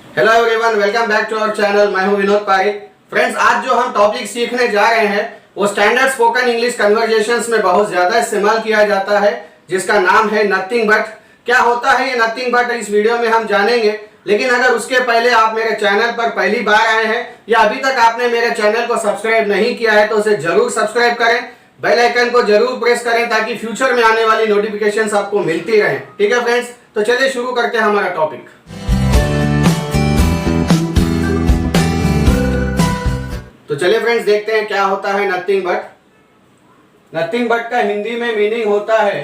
Hello everyone, welcome back to our channel. मैं हूं Vinod Pareek. Friends, आज जो हम टॉपिक सीखने जा रहे हैं वो स्टैंडर्ड स्पोकन इंग्लिश कन्वर्सेशंस में बहुत ज्यादा इस्तेमाल किया जाता है, जिसका नाम है नथिंग बट। क्या होता है ये नथिंग बट, इस वीडियो में हम जानेंगे। लेकिन अगर उसके पहले आप मेरे चैनल पर पहली बार आए हैं या अभी तक आपने मेरे चैनल को सब्सक्राइब नहीं किया है तो उसे जरूर सब्सक्राइब करें, बेल आइकन को जरूर प्रेस करें ताकि फ्यूचर में आने वाली नोटिफिकेशंस आपको मिलती रहें। ठीक है फ्रेंड्स, तो चलिए शुरू करते हैं हमारा टॉपिक। तो चलिए फ्रेंड्स, देखते हैं क्या होता है नथिंग बट। नथिंग बट का हिंदी में मीनिंग होता है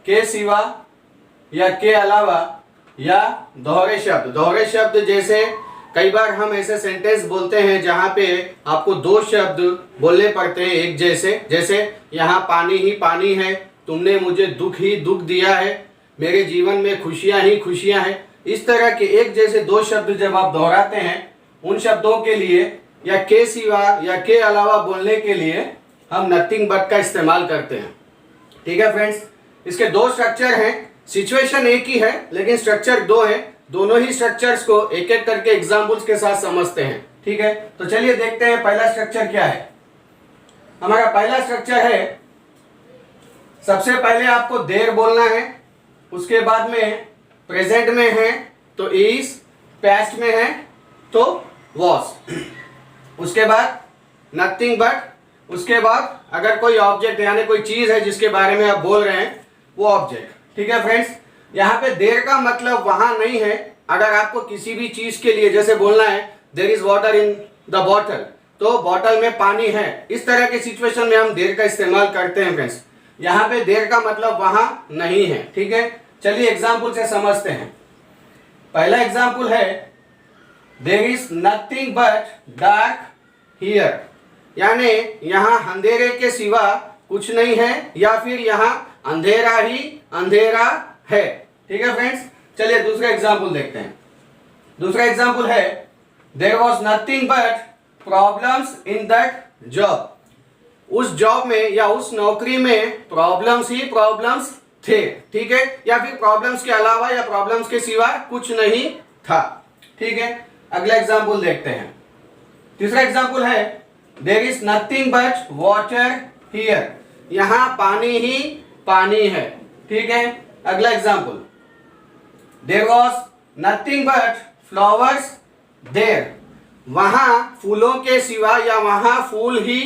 के सिवा या के अलावा या दोहरे शब्द। दोहरे शब्द जैसे कई बार हम ऐसे सेंटेंस बोलते हैं जहां पे आपको दो शब्द बोलने पड़ते हैं एक जैसे। जैसे यहाँ पानी ही पानी है, तुमने मुझे दुख ही दुख दिया है, मेरे जीवन में खुशियां ही खुशियां हैं। इस तरह के एक जैसे दो शब्द जब आप दोहराते हैं, उन शब्दों के लिए या के सिवा या के अलावा बोलने के लिए हम नथिंग बट का इस्तेमाल करते हैं। ठीक है फ्रेंड्स, इसके दो स्ट्रक्चर हैं। सिचुएशन एक ही है लेकिन स्ट्रक्चर दो है। दोनों ही स्ट्रक्चर्स को एक एक करके एग्जांपल्स के साथ समझते हैं। ठीक है, तो चलिए देखते हैं पहला स्ट्रक्चर क्या है। हमारा पहला स्ट्रक्चर है, सबसे पहले आपको देर बोलना है, उसके बाद में प्रेजेंट में है तो इज, पास्ट में है तो वॉज, उसके बाद नथिंग बट, उसके बाद अगर कोई ऑब्जेक्ट यानी कोई चीज है जिसके बारे में आप बोल रहे हैं वो ऑब्जेक्ट। ठीक है फ्रेंड्स, यहाँ पे देर का मतलब वहां नहीं है। अगर आपको किसी भी चीज के लिए जैसे बोलना है there is water in the bottle, तो बॉटल में पानी है, इस तरह के सिचुएशन में हम देर का इस्तेमाल करते हैं फ्रेंड्स। यहाँ पे देर का मतलब वहां नहीं है। ठीक है, चलिए एग्जाम्पल से समझते हैं। पहला एग्जाम्पल है, there is nothing but dark here, यानी यहाँ अंधेरे के सिवा कुछ नहीं है या फिर यहाँ अंधेरा ही अंधेरा है। ठीक है फ्रेंड्स, चलिए दूसरा एग्जाम्पल देखते हैं। दूसरा एग्जाम्पल है, there was nothing but problems in that job, उस जॉब में या उस नौकरी में प्रॉब्लम्स ही प्रॉब्लम्स थे। ठीक है, या फिर प्रॉब्लम्स के अलावा या प्रॉब्लम्स के सिवा कुछ नहीं था। ठीक है, अगला एग्जाम्पल देखते हैं। तीसरा एग्जाम्पल है, there is nothing but water here, यहां पानी ही पानी है। ठीक है, अगला example, there was nothing but flowers there, वहां फूलों के सिवा या वहां फूल ही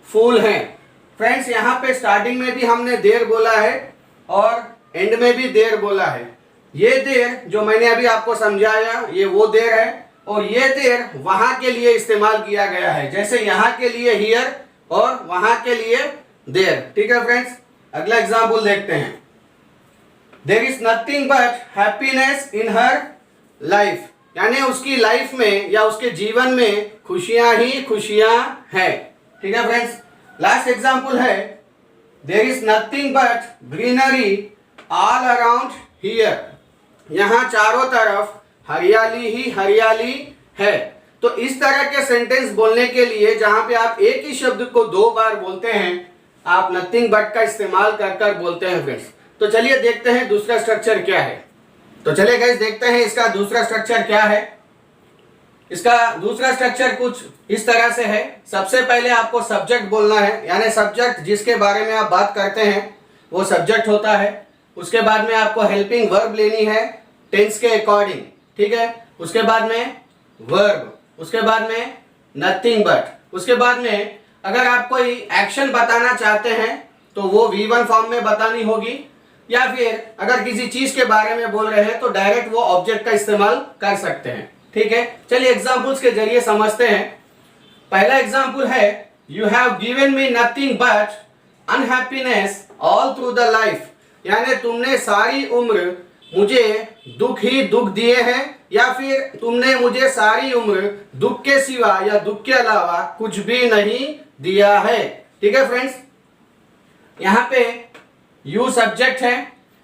फूल हैं। फ्रेंड्स, यहाँ पे स्टार्टिंग में भी हमने देर बोला है और एंड में भी देर बोला है। ये देर जो मैंने अभी आपको समझाया ये वो देर है और ये देर वहां के लिए इस्तेमाल किया गया है, जैसे यहाँ के लिए हियर और वहां के लिए देर। ठीक है फ्रेंड्स, अगला एग्जाम्पल देखते हैं। There is nothing but happiness in her life, यानी उसकी लाइफ में या उसके जीवन में खुशियां ही खुशियां हैं। ठीक है फ्रेंड्स, लास्ट एग्जाम्पल है, there is nothing but greenery all around here, यहाँ चारों तरफ हरियाली ही हरियाली है। तो इस तरह के सेंटेंस बोलने के लिए जहां पे आप एक ही शब्द को दो बार बोलते हैं, आप नथिंग बट का इस्तेमाल कर कर बोलते हैं फ्रेंड्स। तो चलिए देखते हैं दूसरा स्ट्रक्चर क्या है। तो चलिए गाइस देखते हैं इसका दूसरा स्ट्रक्चर क्या है। इसका दूसरा स्ट्रक्चर कुछ इस तरह से है। सबसे पहले आपको सब्जेक्ट बोलना है, यानी सब्जेक्ट जिसके बारे में आप बात करते हैं वो सब्जेक्ट होता है। उसके बाद में आपको हेल्पिंग वर्ब लेनी है टेंस के अकॉर्डिंग। ठीक है, उसके बाद में वर्ब, उसके बाद में नथिंग बट, उसके बाद में अगर आप कोई एक्शन बताना चाहते हैं तो वो V1 फॉर्म में बतानी होगी, या फिर अगर किसी चीज के बारे में बोल रहे हैं तो डायरेक्ट वो ऑब्जेक्ट का इस्तेमाल कर सकते हैं। ठीक है, चलिए एग्जांपल्स के जरिए समझते हैं। पहला एग्जांपल है, you have given me nothing but unhappiness all through the life, यानी तुमने सारी उम्र मुझे दुख ही दुख दिए हैं या फिर तुमने मुझे सारी उम्र दुख के सिवा या दुख के अलावा कुछ भी नहीं दिया है। ठीक है फ्रेंड्स, यहाँ पे यू सब्जेक्ट है,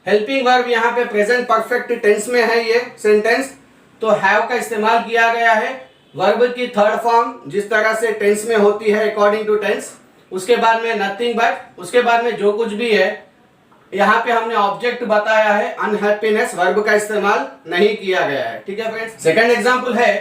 हेल्पिंग वर्ब यहाँ पे प्रेजेंट परफेक्ट टेंस में है ये सेंटेंस, तो हैव का इस्तेमाल किया गया है। वर्ब की थर्ड फॉर्म जिस तरह से टेंस में होती है अकॉर्डिंग टू टेंस, उसके बाद में नथिंग बट, उसके बाद में जो कुछ भी है यहाँ पे हमने ऑब्जेक्ट बताया है, अनहैप्पीनेस वर्ब का इस्तेमाल नहीं किया गया है। ठीक है फ्रेंड्स। सेकंड एग्जांपल है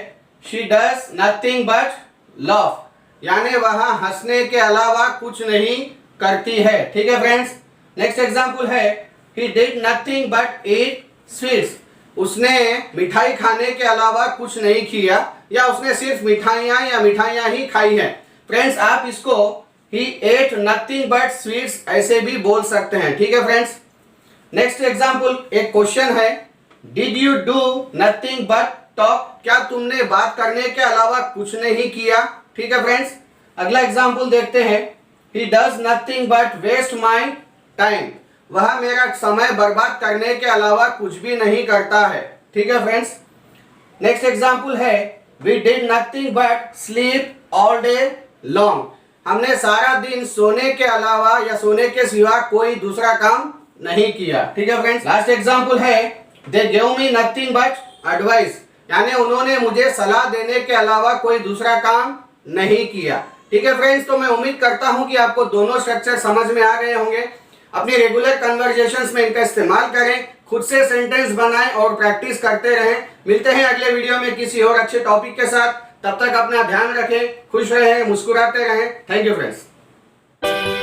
she does nothing but laugh, यानी वह हंसने के अलावा कुछ नहीं करती है। ठीक है फ्रेंड्स। नेक्स्ट एग्जांपल है he did nothing but eat sweets, उसने मिठाई खाने के अलावा कुछ नहीं किया, या उसने सिर्फ मिठाइयां ही खाई है। फ्रेंड्स आप इसको ही एट नथिंग बट स्वीट्स ऐसे भी बोल सकते हैं। ठीक है फ्रेंड्स। नेक्स्ट एग्जांपल एक क्वेश्चन है did you do nothing but talk, क्या तुमने बात करने के अलावा कुछ नहीं किया। ठीक है फ्रेंड्स। अगला एग्जांपल देखते हैं he does nothing but waste my time, वह मेरा समय बर्बाद करने के अलावा कुछ भी नहीं करता है। ठीक है फ्रेंड्स। नेक्स्ट एग्जांपल है we did nothing but sleep all day long, हमने सारा दिन सोने के अलावा या सोने के सिवा कोई दूसरा काम नहीं किया। ठीक है फ्रेंड्स। लास्ट एग्जांपल है they give me nothing but advice, यानी उन्होंने मुझे सलाह देने के अलावा कोई दूसरा काम नहीं किया। ठीक है फ्रेंड्स। तो मैं उम्मीद करता हूं कि आपको दोनों स्ट्रक्चर समझ में आ गए होंगे। अपनी रेगुलर कन्वर्सेशंस में इनका इस्तेमाल करें, खुद से सेंटेंस बनाएं और प्रैक्टिस करते रहें। मिलते हैं अगले वीडियो में किसी और अच्छे टॉपिक के साथ। तब तक अपना ध्यान रखें, खुश रहें, मुस्कुराते रहें। Thank you friends.